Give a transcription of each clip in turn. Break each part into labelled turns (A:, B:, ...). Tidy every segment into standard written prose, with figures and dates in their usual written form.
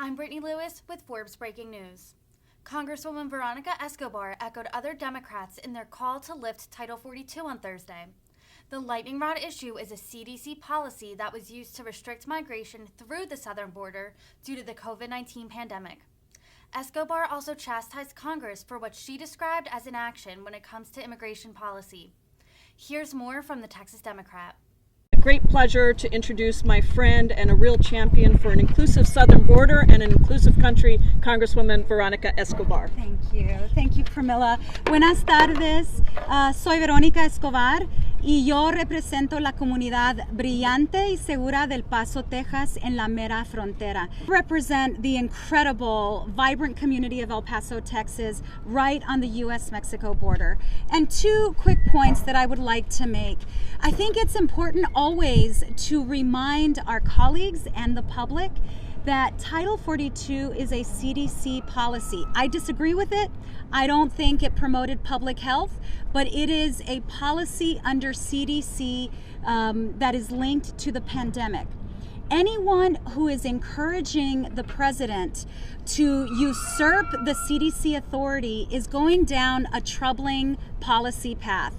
A: I'm Brittany Lewis with Forbes Breaking News. Congresswoman Veronica Escobar echoed other Democrats in their call to lift Title 42 on Thursday. The lightning rod issue is a CDC policy that was used to restrict migration through the southern border due to the COVID-19 pandemic. Escobar also chastised Congress for what she described as inaction when it comes to immigration policy. Here's more from the Texas Democrat.
B: Great pleasure to introduce my friend and a real champion for an inclusive southern border and an inclusive country, Congresswoman Veronica Escobar.
C: Thank you, Pramila. Buenas tardes, soy Veronica Escobar y yo represento la comunidad brillante y segura del Paso, Texas, en la mera frontera. I represent the incredible, vibrant community of El Paso, Texas, right on the U.S.-Mexico border. And two quick points that I would like to make. I think it's important always to remind our colleagues and the public that Title 42 is a CDC policy. I disagree with it. I don't think it promoted public health, but it is a policy under CDC that is linked to the pandemic. Anyone who is encouraging the president to usurp the CDC authority is going down a troubling policy path.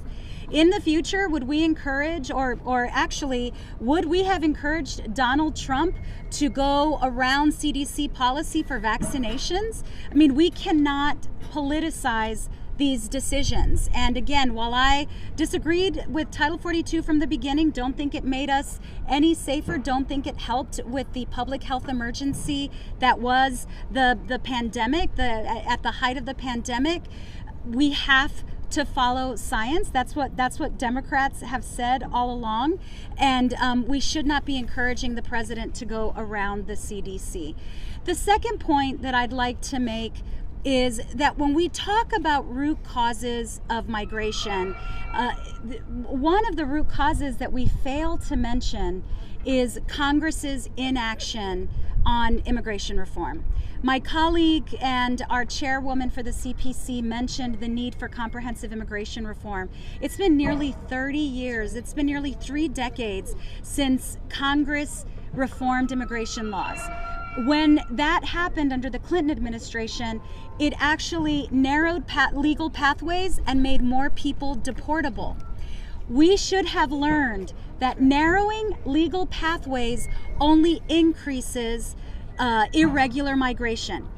C: In the future, would we encourage, or actually, would we have encouraged Donald Trump to go around CDC policy for vaccinations? I mean, we cannot politicize these decisions. And again, while I disagreed with Title 42 from the beginning, don't think it made us any safer, don't think it helped with the public health emergency that was the pandemic, at the height of the pandemic, we have to follow science. That's what Democrats have said all along, and we should not be encouraging the president to go around the CDC. The second point that I'd like to make is that when we talk about root causes of migration, one of the root causes that we fail to mention is Congress's inaction on immigration reform. My colleague and our chairwoman for the CPC mentioned the need for comprehensive immigration reform. It's been nearly 30 years, it's been nearly 3 decades since Congress reformed immigration laws. When that happened under the Clinton administration, it actually narrowed legal pathways and made more people deportable. We should have learned that narrowing legal pathways only increases irregular migration.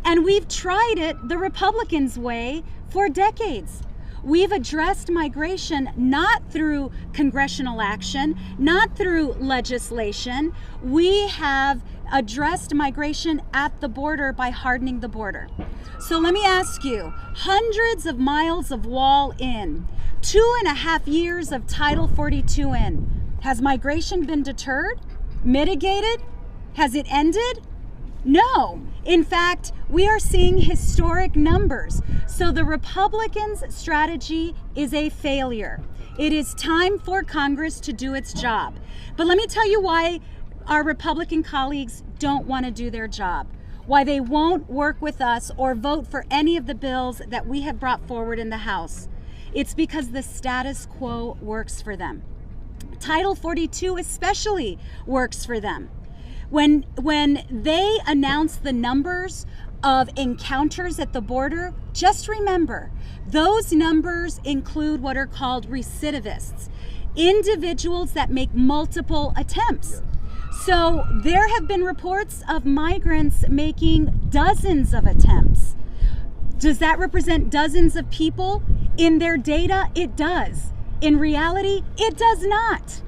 C: And we've tried it the Republicans' way for decades. We've addressed migration not through congressional action, not through legislation. We have addressed migration at the border by hardening the border. So let me ask you, hundreds of miles of wall in, 2.5 years of Title 42 in, has migration been deterred, mitigated? Has it ended? No. In fact, we are seeing historic numbers. So the Republicans' strategy is a failure. It is time for Congress to do its job. But let me tell you why our Republican colleagues don't want to do their job, why they won't work with us or vote for any of the bills that we have brought forward in the House. It's because the status quo works for them. Title 42 especially works for them. When they announce the numbers of encounters at the border, just remember, those numbers include what are called recidivists, individuals that make multiple attempts. So there have been reports of migrants making dozens of attempts. Does that represent dozens of people? In their data, it does. In reality, it does not.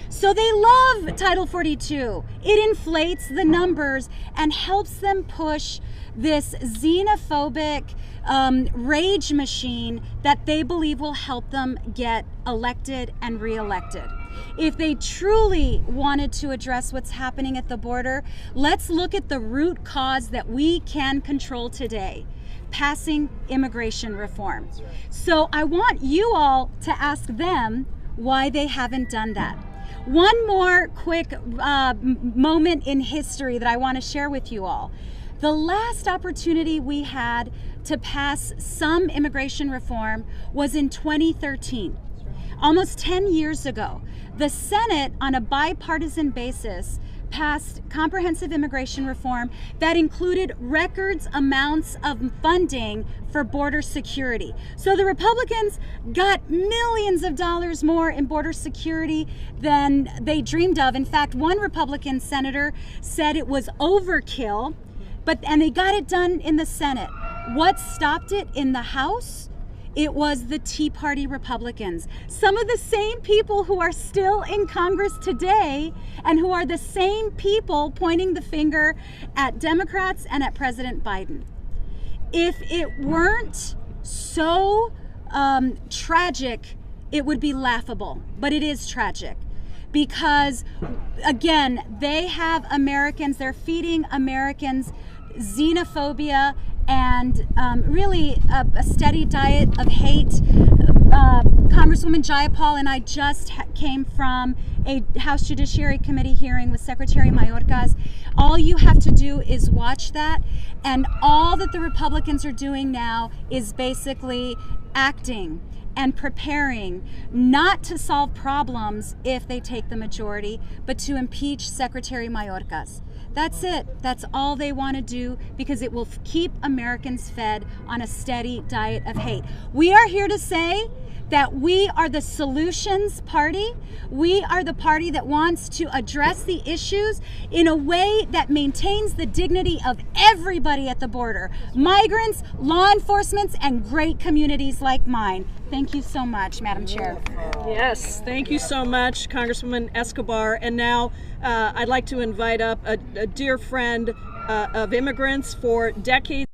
C: So they love Title 42. It inflates the numbers and helps them push this xenophobic rage machine that they believe will help them get elected and reelected. If they truly wanted to address what's happening at the border, let's look at the root cause that we can control today: passing immigration reform. So I want you all to ask them why they haven't done that. One more quick moment in history that I want to share with you all. The last opportunity we had to pass some immigration reform was in 2013, almost 10 years ago. The Senate, on a bipartisan basis, passed comprehensive immigration reform that included records amounts of funding for border security. So the Republicans got millions of dollars more in border security than they dreamed of. In fact, one Republican senator said it was overkill, and they got it done in the Senate. What stopped it in the House? It was the Tea Party Republicans. Some of the same people who are still in Congress today and who are the same people pointing the finger at Democrats and at President Biden. If it weren't so tragic, it would be laughable, but it is tragic. Because again, they have Americans, they're feeding Americans xenophobia and really a steady diet of hate. Congresswoman Jayapal and I just came from a House Judiciary Committee hearing with Secretary Mayorkas. All you have to do is watch that, and all that the Republicans are doing now is basically acting and preparing not to solve problems if they take the majority, but to impeach Secretary Mayorkas. That's it. That's all they want to do, because it will keep Americans fed on a steady diet of hate. We are here to say that we are the solutions party. We are the party that wants to address the issues in a way that maintains the dignity of everybody at the border. Migrants, law enforcement, and great communities like mine. Thank you so much, Madam Chair.
B: Yes, thank you so much, Congresswoman Escobar. And now I'd like to invite up a dear friend of immigrants for decades.